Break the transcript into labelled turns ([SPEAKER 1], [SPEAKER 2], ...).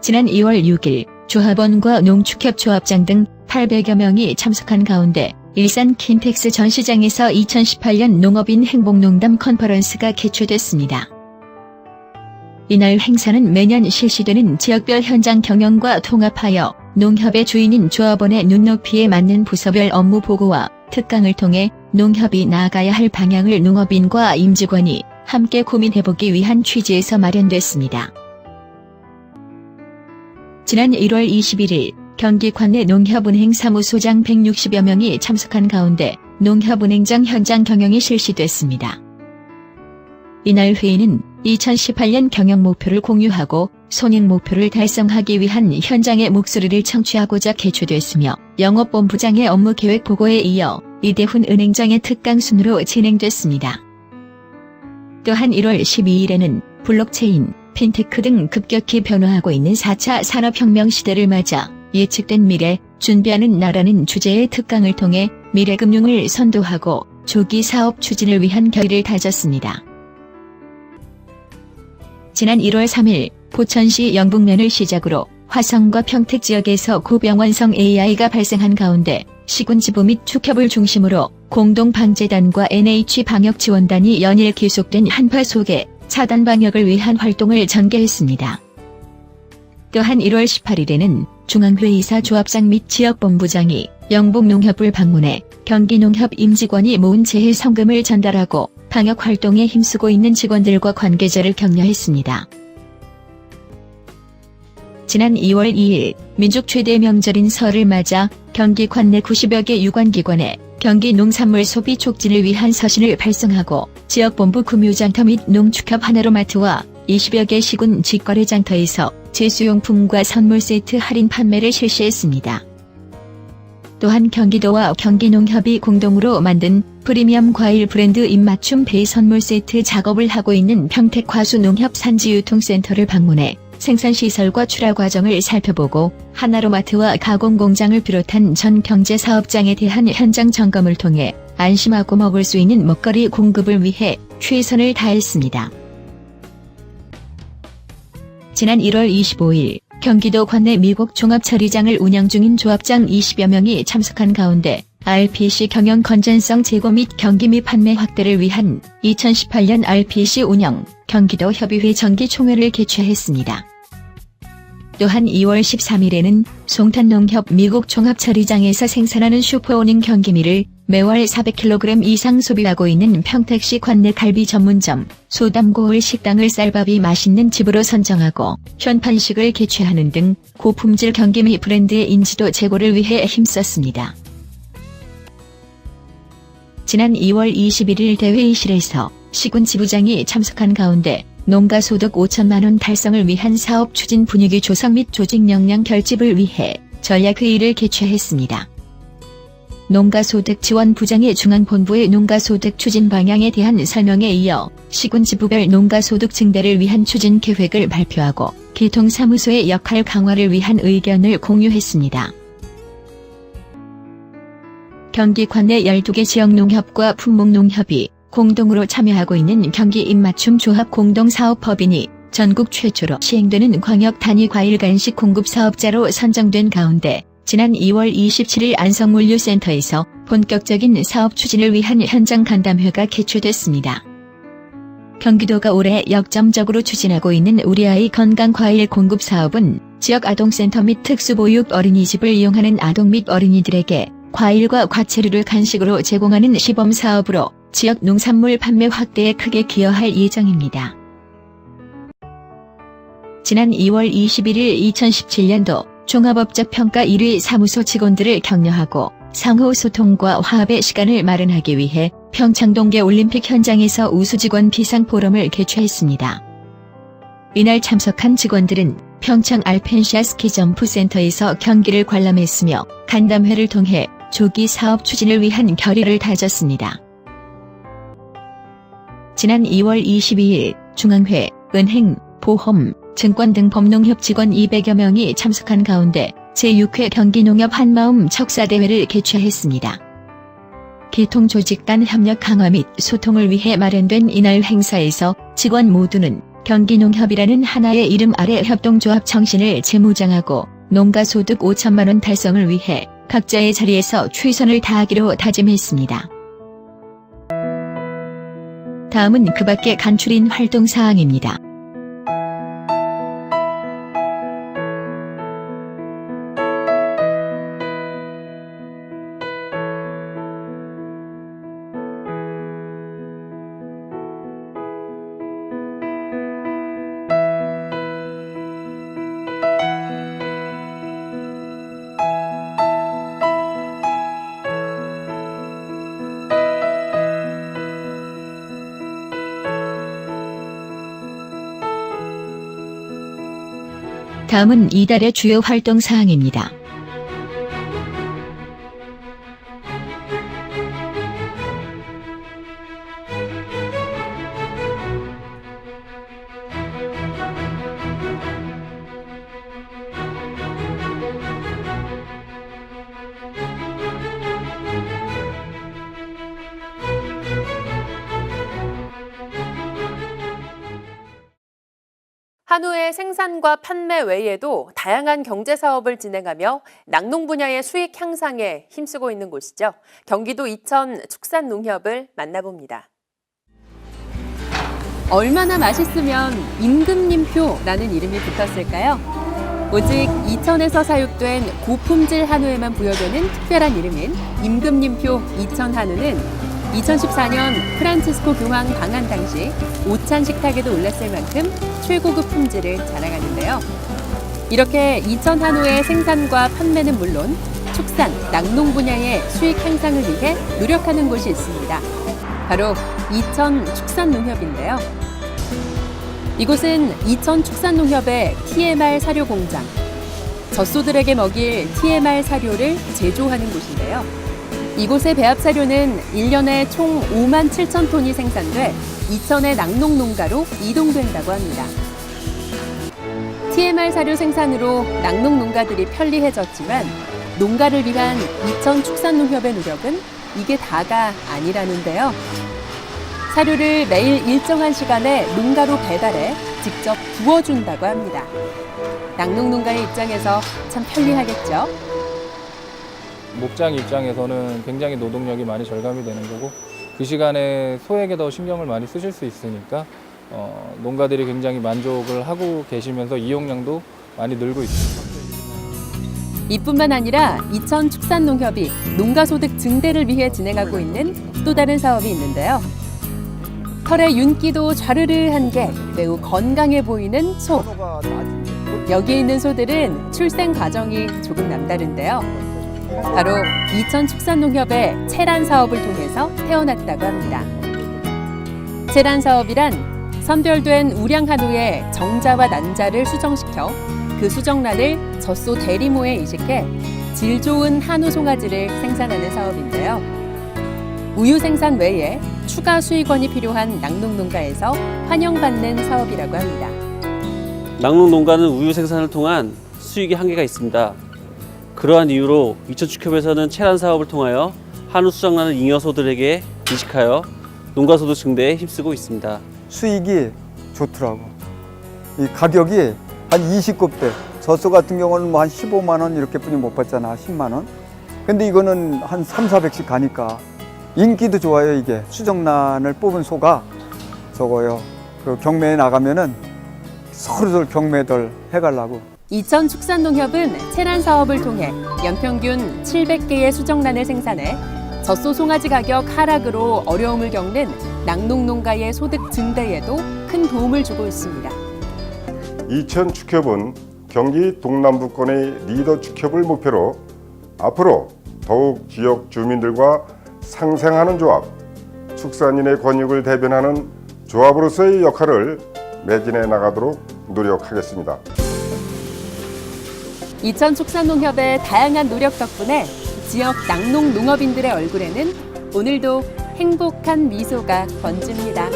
[SPEAKER 1] 지난 2월 6일 조합원과 농축협조합장 등 800여 명이 참석한 가운데 일산 킨텍스 전시장에서 2018년 농업인 행복농담 컨퍼런스가 개최됐습니다. 이날 행사는 매년 실시되는 지역별 현장 경영과 통합하여 농협의 주인인 조합원의 눈높이에 맞는 부서별 업무 보고와 특강을 통해 농협이 나아가야 할 방향을 농업인과 임직원이 함께 고민해보기 위한 취지에서 마련됐습니다. 지난 1월 21일 경기 관내 농협은행 사무소장 160여 명이 참석한 가운데 농협은행장 현장 경영이 실시됐습니다. 이날 회의는 2018년 경영 목표를 공유하고 손익 목표를 달성하기 위한 현장의 목소리를 청취하고자 개최됐으며 영업본부장의 업무 계획 보고에 이어 이대훈 은행장의 특강 순으로 진행됐습니다. 또한 1월 12일에는 블록체인, 핀테크 등 급격히 변화하고 있는 4차 산업혁명 시대를 맞아 예측된 미래, 준비하는 나라는 주제의 특강을 통해 미래금융을 선도하고 조기 사업 추진을 위한 결의를 다졌습니다. 지난 1월 3일 포천시 영북면을 시작으로 화성과 평택 지역에서 고병원성 AI가 발생한 가운데 시군지부 및 축협을 중심으로 공동방재단과 NH방역지원단이 연일 계속된 한파 속에 차단 방역을 위한 활동을 전개했습니다. 또한 1월 18일에는 중앙회의사 조합장 및 지역본부장이 영북농협을 방문해 경기농협 임직원이 모은 재해 성금을 전달하고 방역 활동에 힘쓰고 있는 직원들과 관계자를 격려했습니다. 지난 2월 2일 민족 최대 명절인 설을 맞아 경기 관내 90여 개 유관기관에 경기 농산물 소비 촉진을 위한 서신을 발송하고 지역본부 금유장터 및 농축협 하나로마트와 20여 개 시군 직거래장터에서 제수용품과 선물 세트 할인 판매를 실시했습니다. 또한 경기도와 경기농협이 공동으로 만든 프리미엄 과일 브랜드 입맞춤 배 선물 세트 작업을 하고 있는 평택화수농협 산지유통센터를 방문해 생산시설과 출하 과정을 살펴보고 하나로마트와 가공공장을 비롯한 전 경제사업장에 대한 현장 점검을 통해 안심하고 먹을 수 있는 먹거리 공급을 위해 최선을 다했습니다. 지난 1월 25일 경기도 관내 미국 종합처리장을 운영 중인 조합장 20여 명이 참석한 가운데 RPC 경영 건전성 제고 및 경기 및 판매 확대를 위한 2018년 RPC 운영 경기도 협의회 정기총회를 개최했습니다. 또한 2월 13일에는 송탄농협 미국 종합처리장에서 생산하는 슈퍼오닝 경기미를 매월 400kg 이상 소비하고 있는 평택시 관내 갈비 전문점 소담고을 식당을 쌀밥이 맛있는 집으로 선정하고 현판식을 개최하는 등 고품질 경기미 브랜드의 인지도 제고를 위해 힘썼습니다. 지난 2월 21일 대회의실에서 시군 지부장이 참석한 가운데 농가소득 5천만 원 달성을 위한 사업 추진 분위기 조성 및 조직 역량 결집을 위해 전략회의를 개최했습니다. 농가소득 지원부장의 중앙본부의 농가소득 추진 방향에 대한 설명에 이어 시군 지부별 농가소득 증대를 위한 추진 계획을 발표하고 기통사무소의 역할 강화를 위한 의견을 공유했습니다. 경기 관내 12개 지역농협과 품목농협이 공동으로 참여하고 있는 경기 입맞춤 조합 공동사업법인이 전국 최초로 시행되는 광역 단위 과일 간식 공급 사업자로 선정된 가운데 지난 2월 27일 안성물류센터에서 본격적인 사업 추진을 위한 현장 간담회가 개최됐습니다. 경기도가 올해 역점적으로 추진하고 있는 우리 아이 건강 과일 공급 사업은 지역 아동센터 및 특수보육 어린이집을 이용하는 아동 및 어린이들에게 과일과 과채류를 간식으로 제공하는 시범 사업으로 지역 농산물 판매 확대에 크게 기여할 예정입니다. 지난 2월 21일 2017년도 종합업적 평가 1위 사무소 직원들을 격려하고 상호 소통과 화합의 시간을 마련하기 위해 평창 동계올림픽 현장에서 우수직원 비상포럼을 개최했습니다. 이날 참석한 직원들은 평창 알펜시아 스키점프센터에서 경기를 관람했으며 간담회를 통해 조기 사업 추진을 위한 결의를 다졌습니다. 지난 2월 22일 중앙회, 은행, 보험, 증권 등 법농협 직원 200여 명이 참석한 가운데 제6회 경기농협 한마음 척사대회를 개최했습니다. 기통조직 간 협력 강화 및 소통을 위해 마련된 이날 행사에서 직원 모두는 경기농협이라는 하나의 이름 아래 협동조합 정신을 재무장하고 농가소득 5천만 원 달성을 위해 각자의 자리에서 최선을 다하기로 다짐했습니다. 다음은 그 밖에 간추린 활동사항입니다. 다음은 이달의 주요 활동사항입니다.
[SPEAKER 2] 한우의 생산과 판매 외에도 다양한 경제사업을 진행하며 낙농 분야의 수익 향상에 힘쓰고 있는 곳이죠. 경기도 이천 축산농협을 만나봅니다. 얼마나 맛있으면 임금님표라는 이름이 붙었을까요? 오직 이천에서 사육된 고품질 한우에만 부여되는 특별한 이름인 임금님표 이천 한우는 2014년 프란치스코 교황 방한 당시 오찬 식탁에도 올랐을 만큼 최고급 품질을 자랑하는데요. 이렇게 이천 한우의 생산과 판매는 물론 축산, 낙농 분야의 수익 향상을 위해 노력하는 곳이 있습니다. 바로 이천 축산농협인데요. 이곳은 이천 축산농협의 TMR 사료 공장, 젖소들에게 먹일 TMR 사료를 제조하는 곳인데요. 이곳의 배합 사료는 1년에 총 5만 7천 톤이 생산돼 이천의 낙농 농가로 이동된다고 합니다. TMR 사료 생산으로 낙농 농가들이 편리해졌지만 농가를 위한 이천 축산농협의 노력은 이게 다가 아니라는데요. 사료를 매일 일정한 시간에 농가로 배달해 직접 부어준다고 합니다. 낙농 농가의 입장에서 참 편리하겠죠?
[SPEAKER 3] 목장 입장에서는 굉장히 노동력이 많이 절감이 되는 거고 그 시간에 소에게 더 신경을 많이 쓰실 수 있으니까 농가들이 굉장히 만족을 하고 계시면서 이용량도 많이 늘고 있습니다.
[SPEAKER 2] 이뿐만 아니라 이천 축산농협이 농가소득 증대를 위해 진행하고 있는 또 다른 사업이 있는데요. 털의 윤기도 좌르르한 게 매우 건강해 보이는 소. 여기 있는 소들은 출생 과정이 조금 남다른데요. 바로 이천 축산농협의 체란 사업을 통해서 태어났다고 합니다. 체란 사업이란 선별된 우량 한우의 정자와 난자를 수정시켜 그 수정란을 젖소 대리모에 이식해 질 좋은 한우 송아지를 생산하는 사업인데요. 우유 생산 외에 추가 수익원이 필요한 낙농 농가에서 환영받는 사업이라고 합니다.
[SPEAKER 4] 낙농 농가는 우유 생산을 통한 수익의 한계가 있습니다. 그러한 이유로 이천축협에서는 체란 사업을 통하여 한우 수정란을 잉여소들에게 이식하여 농가소득 증대에 힘쓰고 있습니다.
[SPEAKER 5] 수익이 좋더라고. 이 가격이 한 20곱대. 젖소 같은 경우는 뭐 한 15만 원 이렇게뿐이 못 받잖아. 10만 원. 근데 이거는 한 3, 400씩 가니까 인기도 좋아요. 이게 수정란을 뽑은 소가 저거요. 그 경매에 나가면은 서로들 경매들 해가려고.
[SPEAKER 2] 이천 축산농협은 체란 사업을 통해 연평균 700개의 수정란을 생산해 젖소 송아지 가격 하락으로 어려움을 겪는 낙농 농가의 소득 증대에도 큰 도움을 주고 있습니다.
[SPEAKER 6] 이천 축협은 경기 동남부권의 리더 축협을 목표로 앞으로 더욱 지역 주민들과 상생하는 조합, 축산인의 권익을 대변하는 조합으로서의 역할을 매진해 나가도록 노력하겠습니다.
[SPEAKER 2] 이천 축산농협의 다양한 노력 덕분에 지역 낙농 농업인들의 얼굴에는 오늘도 행복한 미소가 번집니다.